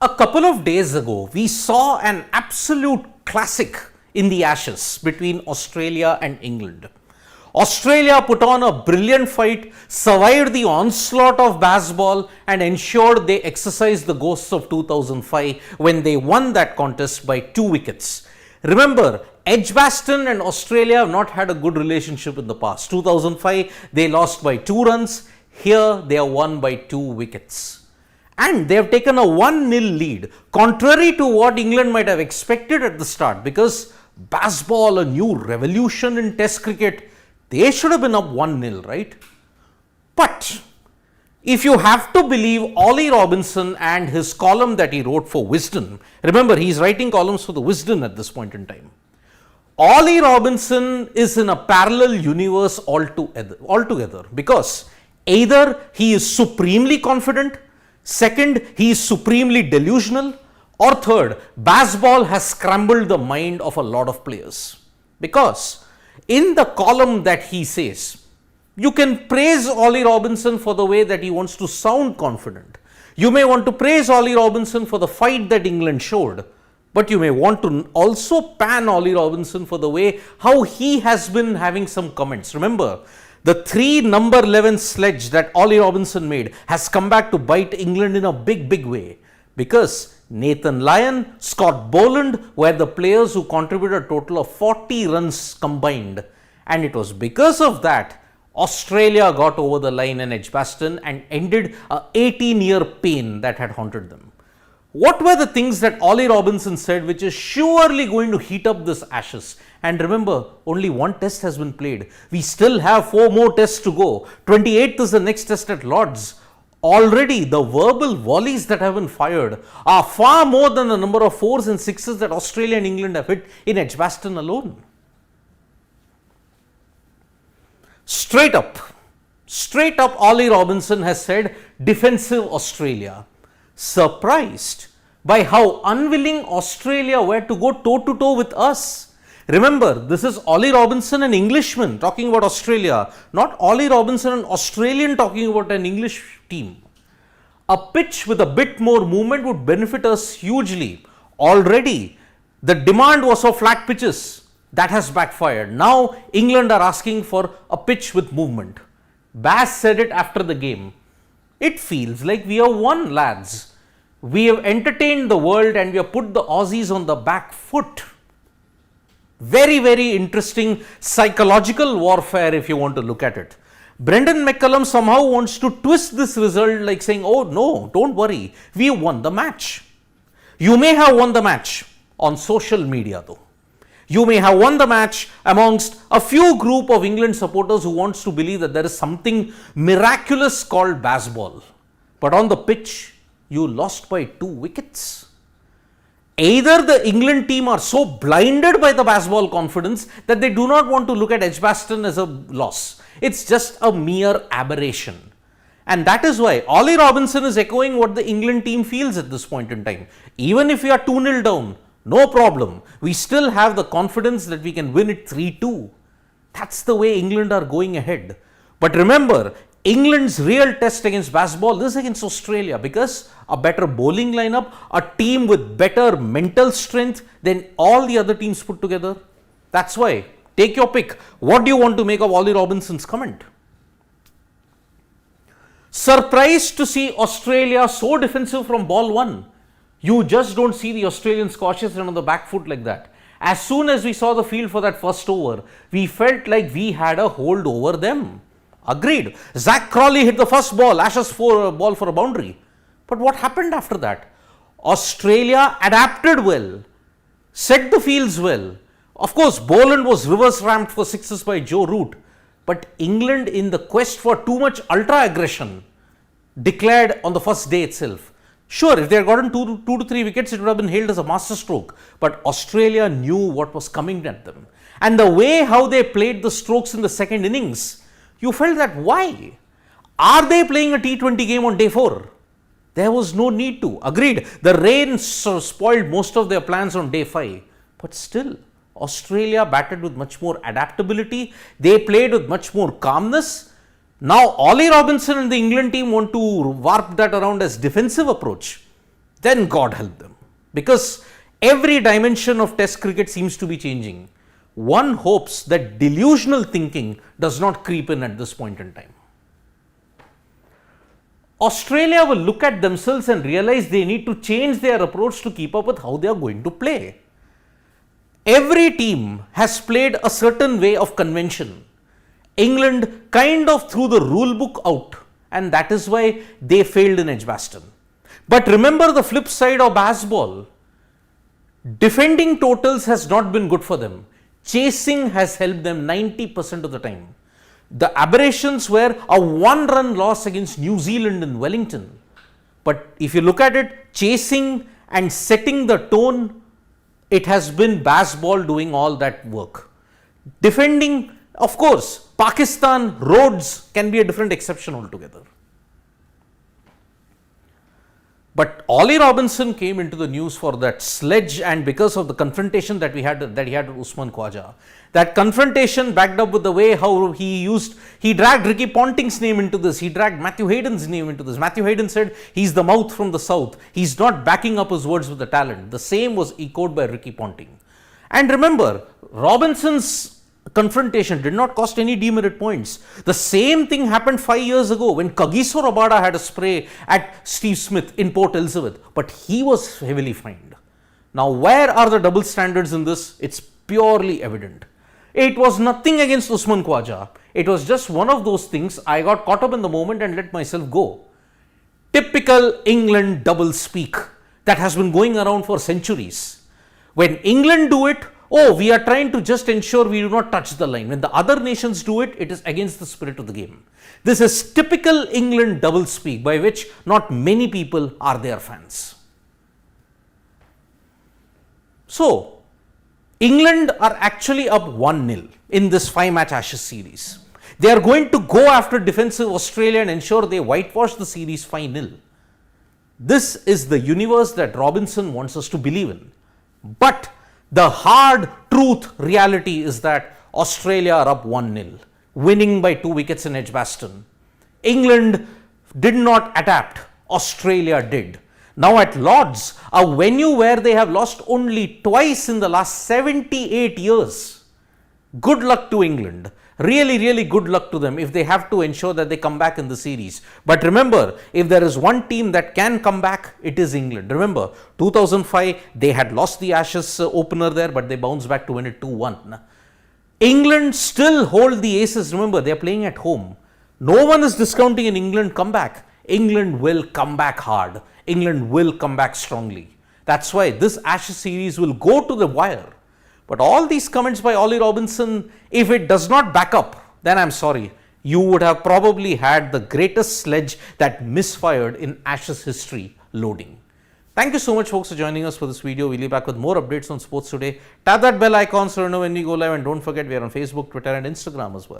A couple of days ago, we saw an absolute classic in the Ashes between Australia and England. Australia put on a brilliant fight, survived the onslaught of baseball and ensured they exercised the ghosts of 2005 when they won that contest by 2 wickets. Remember, Edgbaston and Australia have not had a good relationship in the past. 2005, they lost by 2 runs. Here, they are won by 2 wickets. And they have taken a 1-0 lead, contrary to what England might have expected at the start, because baseball, a new revolution in Test cricket, they should have been up 1-0, right? But if you have to believe Ollie Robinson and his column that he wrote for Wisden, remember he is writing columns for the Wisden at this point in time. Ollie Robinson is in a parallel universe altogether, because either he is supremely confident, second, he is supremely delusional, or third, baseball has scrambled the mind of a lot of players. Because in the column that he says, you can praise Ollie Robinson for the way that he wants to sound confident. You may want to praise Ollie Robinson for the fight that England showed, but you may want to also pan Ollie Robinson for the way how he has been having some comments. Remember, the 3 number 11 sledge that Ollie Robinson made has come back to bite England in a big way, because Nathan Lyon, Scott Boland were the players who contributed a total of 40 runs combined, and it was because of that Australia got over the line in Edgbaston and ended a 18-year pain that had haunted them. What were the things that Ollie Robinson said which is surely going to heat up this Ashes? And remember, only 1 test has been played. We still have 4 more tests to go. 28th is the next test at Lord's. Already the verbal volleys that have been fired are far more than the number of 4s and 6s that Australia and England have hit in Edgbaston alone. Straight up, Ollie Robinson has said defensive Australia. Surprised by how unwilling Australia were to go toe-to-toe with us. Remember, this is Ollie Robinson, an Englishman, talking about Australia, not Ollie Robinson, an Australian, talking about an English team. A pitch with a bit more movement would benefit us hugely. Already, the demand was for flat pitches. That has backfired. Now, England are asking for a pitch with movement. Bass said it after the game. It feels like we have won, lads. We have entertained the world and we have put the Aussies on the back foot. Very interesting psychological warfare if you want to look at it. Brendan McCullum somehow wants to twist this result like saying, oh no, don't worry, we won the match. You may have won the match on social media though. You may have won the match amongst a few group of England supporters who wants to believe that there is something miraculous called baseball. But on the pitch, you lost by 2 wickets. Either the England team are so blinded by the baseball confidence that they do not want to look at Edgbaston as a loss. It's just a mere aberration. And that is why Ollie Robinson is echoing what the England team feels at this point in time. Even if we are 2-0 down, no problem. We still have the confidence that we can win it 3-2. That's the way England are going ahead. But remember, England's real test against baseball is against Australia, because a better bowling lineup, a team with better mental strength than all the other teams put together. That's why, take your pick. What do you want to make of Ollie Robinson's comment? Surprised to see Australia so defensive from ball 1. You just don't see the Australians cautious and on the back foot like that. As soon as we saw the field for that first over, we felt like we had a hold over them. Agreed. Zach Crawley hit the first ball, Ashes ball for a boundary. But what happened after that? Australia adapted well, set the fields well. Of course, Boland was reverse ramped for 6s by Joe Root. But England, in the quest for too much ultra aggression, declared on the first day itself. Sure, if they had gotten 2 to 3 wickets, it would have been hailed as a masterstroke. But Australia knew what was coming at them. And the way how they played the strokes in the second innings, you felt that why? Are they playing a T20 game on day 4? There was no need to. Agreed, the rain spoiled most of their plans on day 5. But still, Australia batted with much more adaptability. They played with much more calmness. Now, Ollie Robinson and the England team want to warp that around as defensive approach. then God help them. Because every dimension of Test cricket seems to be changing. One hopes that delusional thinking does not creep in at this point in time. Australia will look at themselves and realize they need to change their approach to keep up with how they are going to play. Every team has played a certain way of convention. England kind of threw the rule book out, and that is why they failed in Edgbaston. But remember the flip side of baseball. Defending totals has not been good for them. Chasing has helped them 90% of the time. The aberrations were a 1-run loss against New Zealand in Wellington. But if you look at it, chasing and setting the tone, it has been baseball doing all that work. Defending, of course, Pakistan, Rhodes can be a different exception altogether. But Ollie Robinson came into the news for that sledge, and because of the confrontation that he had with Usman Khawaja. That confrontation backed up with the way how he dragged Ricky Ponting's name into this, he dragged Matthew Hayden's name into this. Matthew Hayden said he's the mouth from the south, he's not backing up his words with the talent. The same was echoed by Ricky Ponting. And remember, Robinson's confrontation did not cost any demerit points. The same thing happened 5 years ago when Kagiso Rabada had a spray at Steve Smith in Port Elizabeth, but he was heavily fined. Now, where are the double standards in this? It's purely evident. It was nothing against Usman Khawaja. It was just one of those things. I got caught up in the moment and let myself go. Typical England double speak that has been going around for centuries. When England do it, oh, we are trying to just ensure we do not touch the line. When the other nations do it, it is against the spirit of the game. This is typical England double speak by which not many people are their fans. So, England are actually up 1-0 in this 5-match Ashes series. They are going to go after defensive Australia and ensure they whitewash the series 5-0. This is the universe that Robinson wants us to believe in. But the hard truth reality is that Australia are up 1-0, winning by 2 wickets in Edgbaston. England did not adapt, Australia did. Now at Lord's, a venue where they have lost only twice in the last 78 years. Good luck to England. Really, really good luck to them if they have to ensure that they come back in the series. But remember, if there is one team that can come back, it is England. Remember, 2005, they had lost the Ashes opener there, but they bounced back to win it 2-1. England still hold the aces. Remember, they are playing at home. No one is discounting an England comeback. England will come back hard. England will come back strongly. That's why this Ashes series will go to the wire. But all these comments by Ollie Robinson, if it does not back up, then I'm sorry. You would have probably had the greatest sledge that misfired in Ashes history loading. Thank you so much, folks, for joining us for this video. We'll be back with more updates on sports today. Tap that bell icon so you know when we go live, and don't forget we are on Facebook, Twitter and Instagram as well.